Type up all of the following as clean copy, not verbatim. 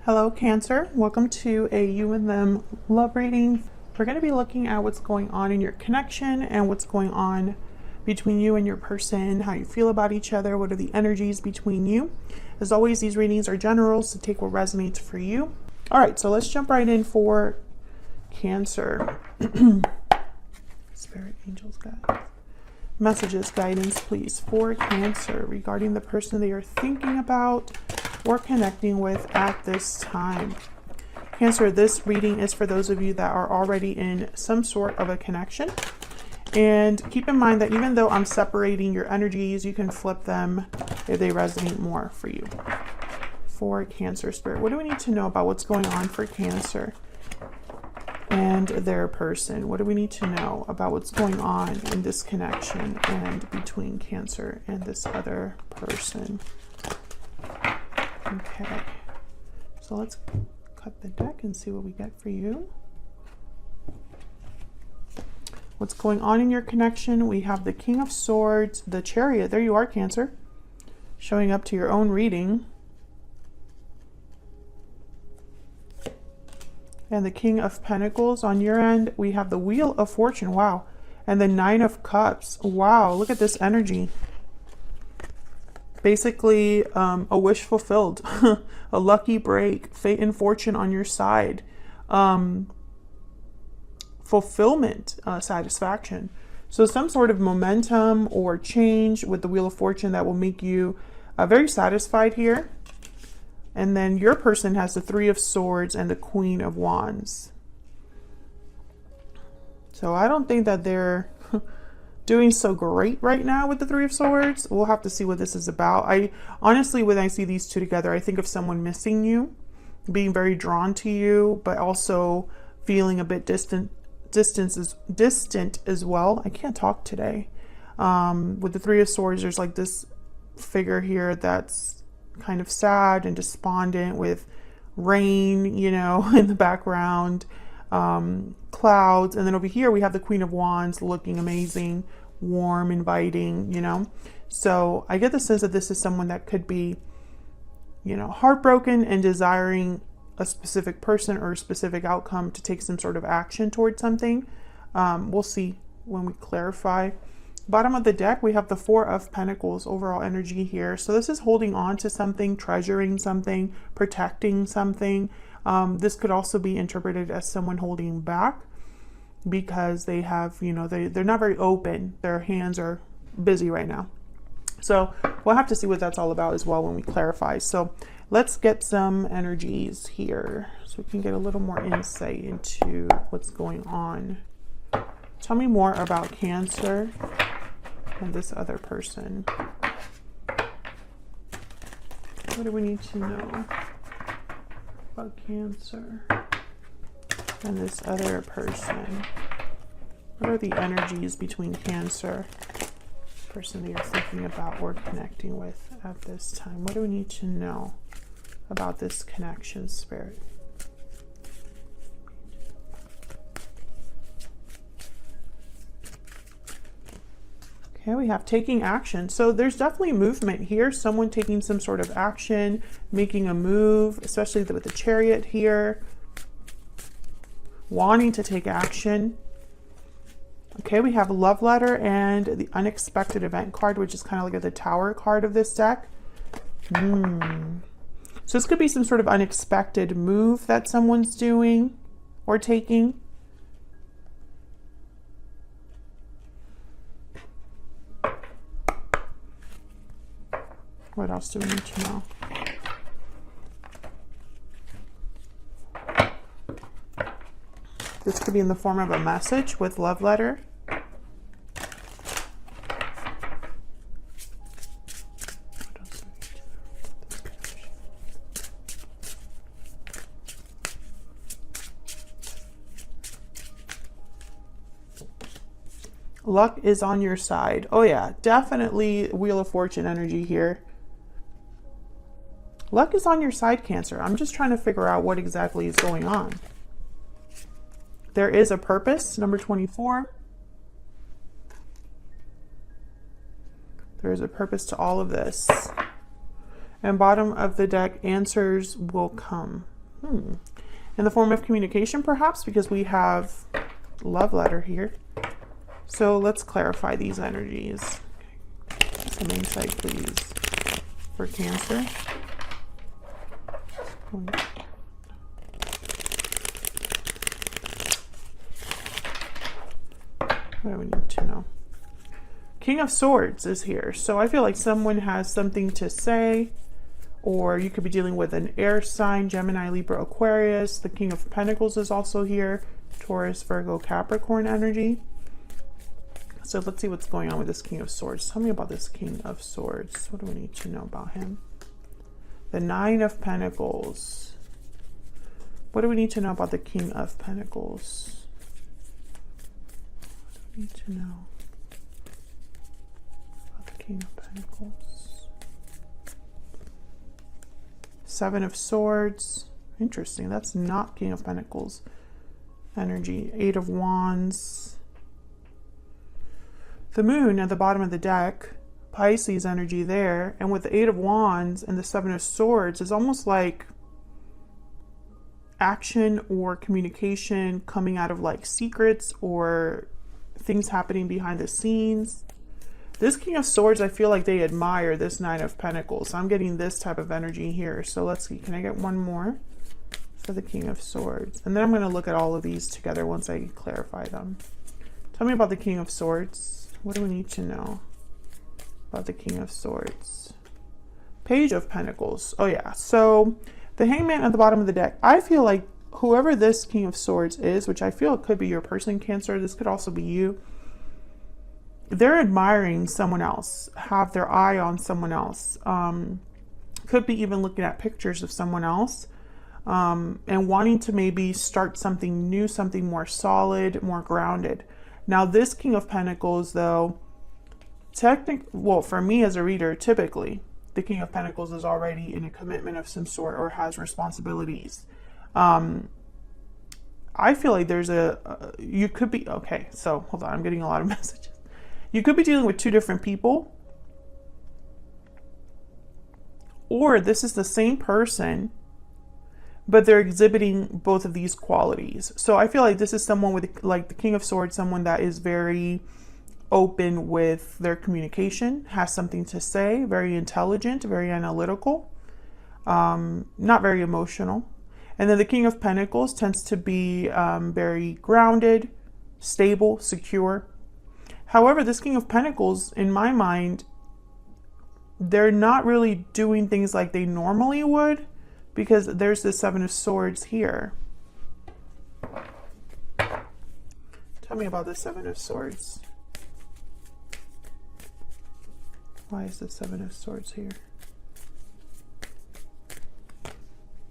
Hello, Cancer. Welcome to a you and them love reading. We're going to be looking at what's going on in your connection and what's going on between you and your person, how you feel about each other, what are the energies between you. As always, these readings are general, so take what resonates for you. All right, so let's jump right in for Cancer. Spirit, angels, guides. Messages, guidance, please, for Cancer regarding the person they are thinking about or connecting with at this time. Cancer, this reading is for those of you that are already in some sort of a connection. And keep in mind that even though I'm separating your energies, you can flip them if they resonate more for you. For Cancer Spirit, what do we need to know about what's going on for Cancer and their person? What do we need to know about what's going on in this connection and between Cancer and this other person? Okay, so let's cut the deck and see what we get for you. What's going on in your connection? We have the King of Swords, the Chariot. There you are, Cancer, showing up to your own reading. And the King of Pentacles on your end. We have the Wheel of Fortune. Wow. And the Nine of Cups. Wow, look at this energy. Basically, a wish fulfilled, a lucky break, fate and fortune on your side, fulfillment, satisfaction. So some sort of momentum or change with the Wheel of Fortune that will make you very satisfied here. And then your person has the Three of Swords and the Queen of Wands. So I don't think that they're doing so great right now with the Three of Swords. We'll have to see what this is about. I honestly, when I see these two together, I think of someone missing you, being very drawn to you, but also feeling a bit distant as well. I can't talk today. With the Three of Swords, there's like this figure here that's kind of sad and despondent with rain, you know, in the background, clouds. And then over here we have the Queen of Wands looking amazing, warm, inviting, you know. So I get the sense that this is someone that could be, you know, heartbroken and desiring a specific person or a specific outcome to take some sort of action towards something. We'll see when we clarify. Bottom of the deck, we have the Four of Pentacles overall energy here. So this is holding on to something, treasuring something, protecting something. This could also be interpreted as someone holding back because they have, you know, they're not very open. Their hands are busy right now. So we'll have to see what that's all about as well when we clarify. So let's get some energies here so we can get a little more insight into what's going on. Tell me more about Cancer and this other person. What do we need to know about Cancer and this other person? What are the energies between Cancer, the person that you're thinking about or connecting with at this time? What do we need to know about this connection, Spirit? Okay, we have taking action. So there's definitely movement here. Someone taking some sort of action, making a move, especially with the Chariot here. Wanting to take action. Okay, we have a love letter and the unexpected event card, which is kind of like the Tower card of this deck. So this could be some sort of unexpected move that someone's doing or taking. What else do we need to know? This could be in the form of a message with love letter. Luck is on your side. Oh yeah, definitely Wheel of Fortune energy here. Luck is on your side, Cancer. I'm just trying to figure out what exactly is going on. There is a purpose, number 24. There is a purpose to all of this. And bottom of the deck, answers will come. In the form of communication, perhaps, because we have love letter here. So let's clarify these energies. Some insight, please, for Cancer. What do we need to know? King of Swords is here. So I feel like someone has something to say, or you could be dealing with an air sign, Gemini, Libra, Aquarius. The King of Pentacles is also here. Taurus, Virgo, Capricorn energy. So let's see what's going on with this King of Swords. Tell me about this King of Swords. What do we need to know about him? The Nine of Pentacles. What do we need to know about the King of Pentacles? What do we need to know about the King of Pentacles? Seven of Swords. Interesting. That's not King of Pentacles energy. Eight of Wands. The Moon at the bottom of the deck. Pisces energy there. And with the Eight of Wands and the Seven of Swords, it's almost like action or communication coming out of like secrets or things happening behind the scenes. This King of Swords, I feel like they admire this Nine of Pentacles. So I'm getting this type of energy here. So let's see. Can I get one more for the King of Swords? And then I'm going to look at all of these together once I clarify them. Tell me about the King of Swords. What do we need to know about the King of Swords? Page of Pentacles. Oh yeah. So the Hangman at the bottom of the deck. I feel like whoever this King of Swords is, which I feel it could be your person, Cancer. This could also be you. They're admiring someone else, have their eye on someone else. Could be even looking at pictures of someone else and wanting to maybe start something new, something more solid, more grounded. Now, this King of Pentacles, though, well, for me as a reader, typically, the King of Pentacles is already in a commitment of some sort or has responsibilities. I feel like there's you could be, okay, so hold on, I'm getting a lot of messages. You could be dealing with two different people, or this is the same person, but they're exhibiting both of these qualities. So I feel like this is someone with, like the King of Swords, someone that is very open with their communication, has something to say, very intelligent, very analytical, not very emotional. And then the King of Pentacles tends to be very grounded, stable, secure. However, this King of Pentacles, in my mind, they're not really doing things like they normally would, because there's the Seven of Swords here. Tell me about the Seven of Swords. Why is the Seven of Swords here?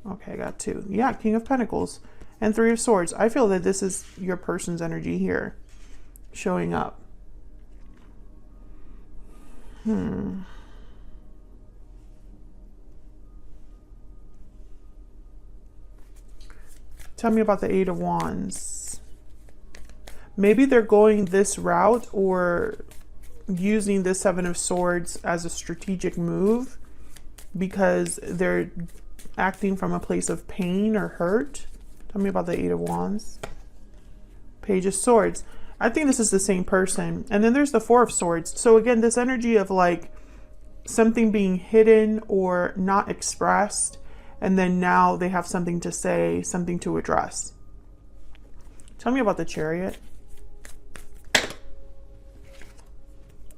Okay, I got two. Yeah, King of Pentacles and Three of Swords. I feel that this is your person's energy here showing up. Tell me about the Eight of Wands. Maybe they're going this route or using the Seven of Swords as a strategic move because they're acting from a place of pain or hurt. Tell me about the Eight of Wands. Page of Swords. I think this is the same person. And then there's the Four of Swords. So again, this energy of like something being hidden or not expressed, and then now they have something to say, something to address. Tell me about the Chariot.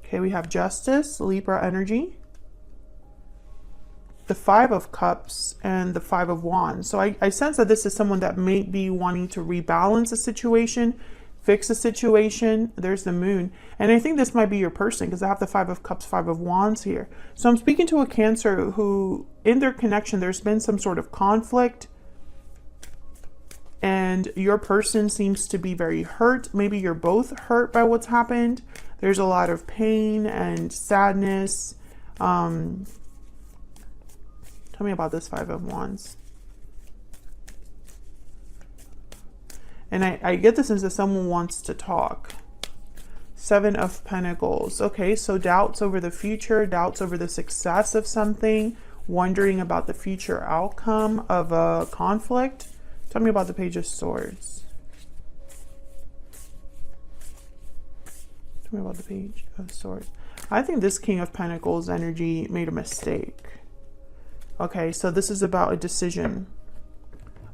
Okay, we have Justice, Libra energy, the Five of Cups, and the Five of Wands. So I sense that this is someone that may be wanting to rebalance a situation, fix a situation. There's the Moon. And I think this might be your person because I have the Five of Cups, Five of Wands here. So I'm speaking to a Cancer who, in their connection, there's been some sort of conflict. And your person seems to be very hurt. Maybe you're both hurt by what's happened. There's a lot of pain and sadness. Tell me about this Five of Wands. And I get the sense that someone wants to talk. Seven of Pentacles. Okay, so doubts over the future, doubts over the success of something, wondering about the future outcome of a conflict. Tell me about the Page of Swords. Tell me about the Page of Swords. I think this King of Pentacles energy made a mistake. Okay, so this is about a decision,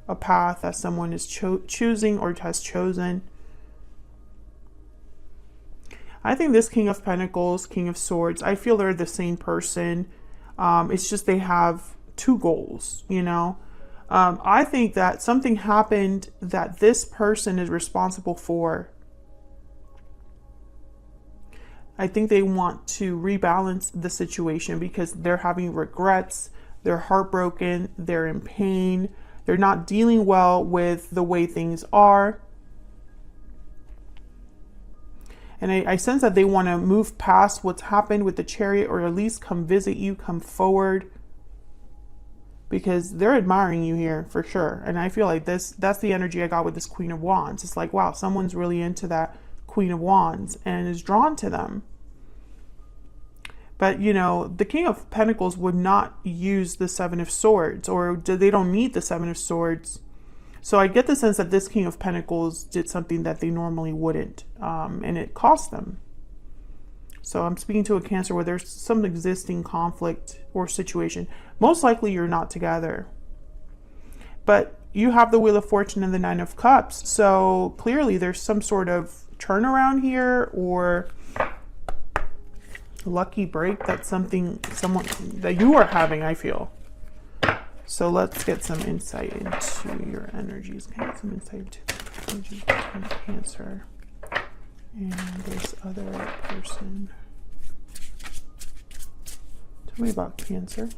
a path that someone is choosing or has chosen. I think this King of Pentacles, King of Swords, I feel they're the same person. It's just they have two goals, you know. I think that something happened that this person is responsible for. I think they want to rebalance the situation because they're having regrets, they're heartbroken, they're in pain, they're not dealing well with the way things are. And I sense that they want to move past what's happened with the Chariot, or at least come visit you, come forward. Because they're admiring you here for sure. And I feel like that's the energy I got with this Queen of Wands. It's like, wow, someone's really into that Queen of Wands and is drawn to them. But, you know, the King of Pentacles would not use the Seven of Swords, or they don't need the Seven of Swords. So I get the sense that this King of Pentacles did something that they normally wouldn't, and it cost them. So I'm speaking to a Cancer where there's some existing conflict or situation. Most likely you're not together. But you have the Wheel of Fortune and the Nine of Cups. So clearly there's some sort of turnaround here, or lucky break that someone that you are having, I feel. So let's get some insight into your energies. Can I get some insight into the energies between Cancer and this other person? Tell me about Cancer.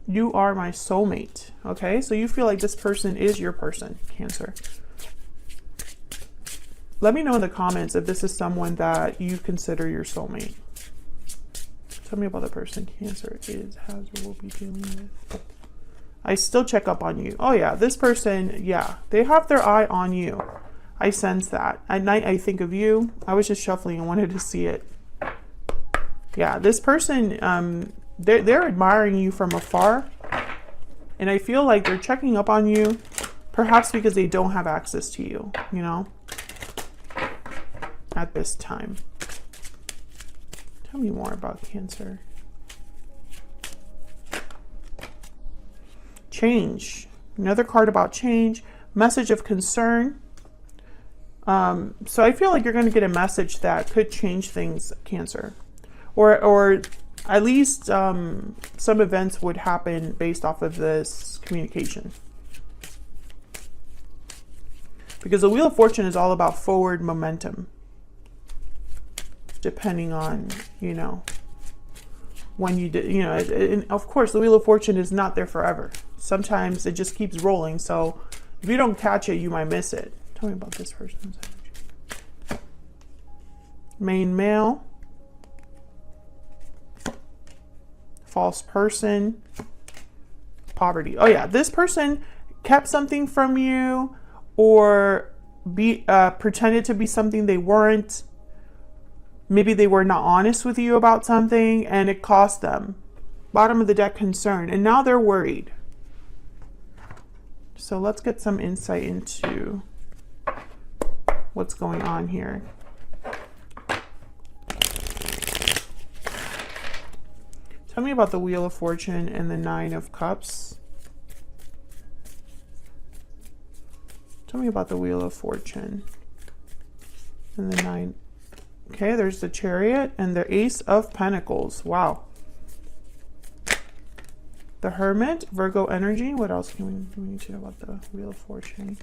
You are my soulmate. Okay, so you feel like this person is your person, Cancer. Let me know in the comments if this is someone that you consider your soulmate. Tell me about the person Cancer is, has, or will be dealing with. I still check up on you. Oh yeah, this person, yeah, they have their eye on you. I sense that. At night, I think of you. I was just shuffling and wanted to see it. Yeah, this person, they're admiring you from afar. And I feel like they're checking up on you, perhaps because they don't have access to you, you know, at this time. Tell me more about Cancer. Change. Another card about change. Message of concern. So I feel like you're going to get a message that could change things, Cancer. Or at least some events would happen based off of this communication. Because the Wheel of Fortune is all about forward momentum. Depending on, you know, when you did, you know, and of course the Wheel of Fortune is not there forever. Sometimes it just keeps rolling. So if you don't catch it, you might miss it. Tell me about this person's energy. Main male. False person. Poverty. Oh yeah, this person kept something from you, or pretended to be something they weren't. Maybe they were not honest with you about something and it cost them. Bottom of the deck, concern. And now they're worried. So let's get some insight into what's going on here. Tell me about the Wheel of Fortune and the Nine of Cups. Tell me about the Wheel of Fortune and the Nine. Okay, there's the Chariot and the Ace of Pentacles. Wow. The Hermit, Virgo energy. What else can we need to know about the Wheel of Fortune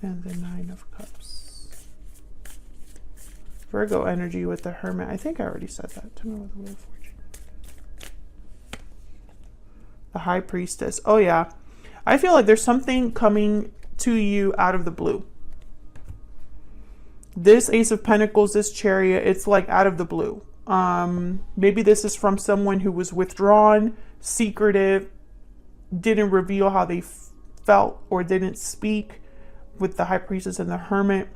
and the Nine of Cups? Virgo energy with the Hermit. I think I already said that. Tell me about the Wheel of Fortune. The High Priestess. Oh yeah. I feel like there's something coming to you out of the blue. This Ace of Pentacles, this Chariot, it's like out of the blue. Maybe this is from someone who was withdrawn, secretive, didn't reveal how they felt or didn't speak. with the High Priestess and the Hermit.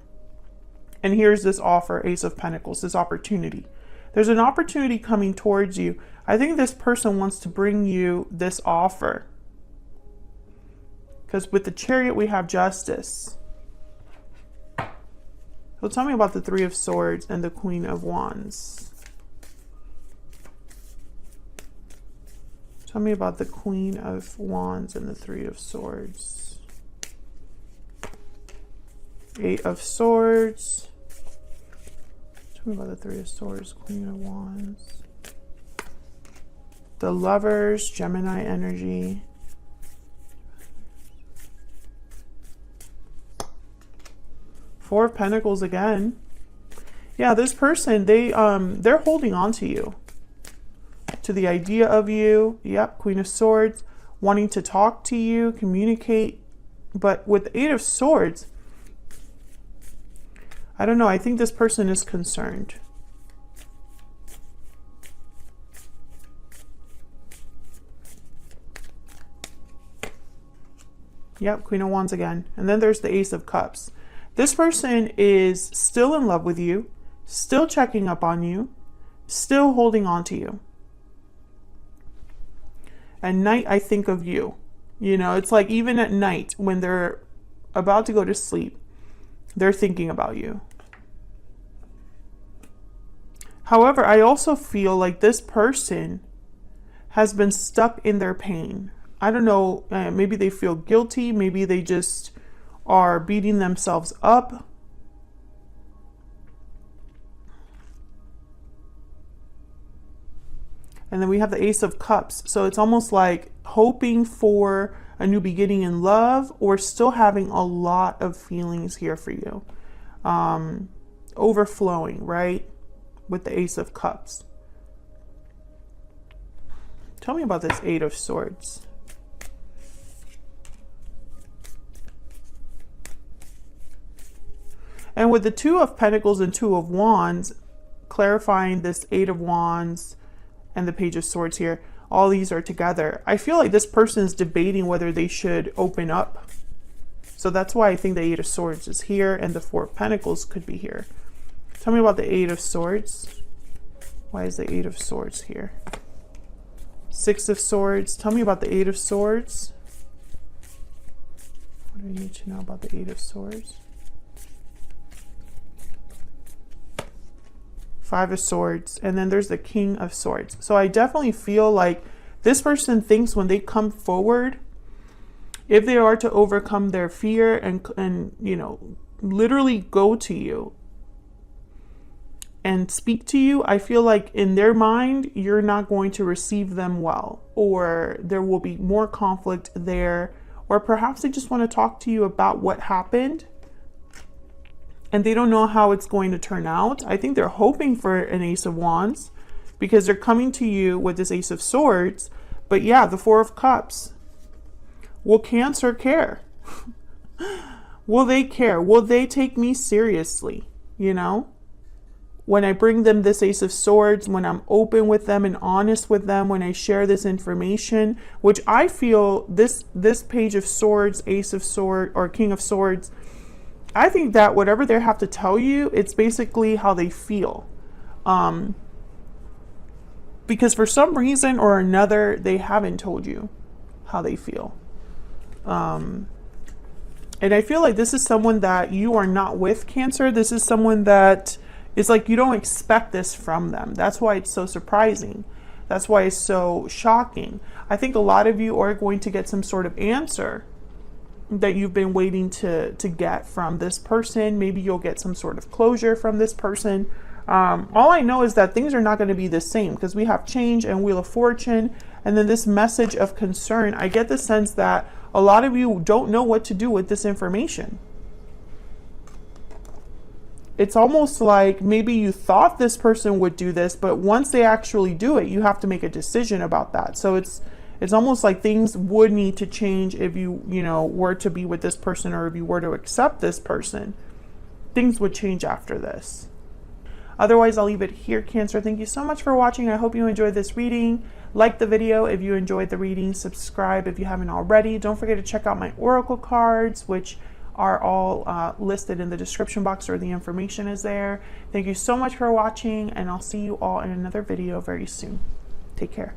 And here's this offer, Ace of Pentacles, this opportunity. There's an opportunity coming towards you. I think this person wants to bring you this offer. Because with the Chariot, we have Justice. So tell me about the Three of Swords and the Queen of Wands. Tell me about the Queen of Wands and the Three of Swords. Eight of Swords. Tell me about the Three of Swords, Queen of Wands. The Lovers, Gemini energy. Four of Pentacles again. Yeah, this person, they're holding on to you. To the idea of you. Yep, Queen of Swords, wanting to talk to you, communicate. But with the Eight of Swords, I don't know, I think this person is concerned. Yep, Queen of Wands again. And then there's the Ace of Cups. This person is still in love with you, still checking up on you, still holding on to you. At night, I think of you. You know, it's like even at night when they're about to go to sleep, they're thinking about you. However, I also feel like this person has been stuck in their pain. I don't know, maybe they feel guilty, maybe they just are beating themselves up. And then we have the Ace of Cups. So it's almost like hoping for a new beginning in love, or still having a lot of feelings here for you. Overflowing, right? With the Ace of Cups. Tell me about this Eight of Swords. And with the Two of Pentacles and Two of Wands, clarifying this Eight of Wands and the Page of Swords here, all these are together. I feel like this person is debating whether they should open up. So that's why I think the Eight of Swords is here and the Four of Pentacles could be here. Tell me about the Eight of Swords. Why is the Eight of Swords here? Six of Swords. Tell me about the Eight of Swords. What do I need to know about the Eight of Swords? Five of Swords, and then there's the King of Swords. So I definitely feel like this person thinks when they come forward, if they are to overcome their fear and you know, literally go to you and speak to you, I feel like in their mind, you're not going to receive them well, or there will be more conflict there, or perhaps they just want to talk to you about what happened and they don't know how it's going to turn out. I think they're hoping for an Ace of Wands because they're coming to you with this Ace of Swords. But yeah, the Four of Cups. Will Cancer care? Will they care? Will they take me seriously? You know? When I bring them this Ace of Swords, when I'm open with them and honest with them, when I share this information, which I feel this Page of Swords, Ace of Swords, or King of Swords, I think that whatever they have to tell you, it's basically how they feel. Because for some reason or another, they haven't told you how they feel. And I feel like this is someone that you are not with, Cancer. This is someone that is like you don't expect this from them. That's why it's so surprising. That's why it's so shocking. I think a lot of you are going to get some sort of answer that you've been waiting to get from this person. Maybe you'll get some sort of closure from this person. All I know is that things are not going to be the same because we have change and Wheel of Fortune. And then this message of concern, I get the sense that a lot of you don't know what to do with this information. It's almost like maybe you thought this person would do this, but once they actually do it, you have to make a decision about that. So it's almost like things would need to change if you were to be with this person, or if you were to accept this person. Things would change after this. Otherwise, I'll leave it here, Cancer. Thank you so much for watching. I hope you enjoyed this reading. Like the video if you enjoyed the reading. Subscribe if you haven't already. Don't forget to check out my oracle cards, which are all listed in the description box, or the information is there. Thank you so much for watching, and I'll see you all in another video very soon. Take care.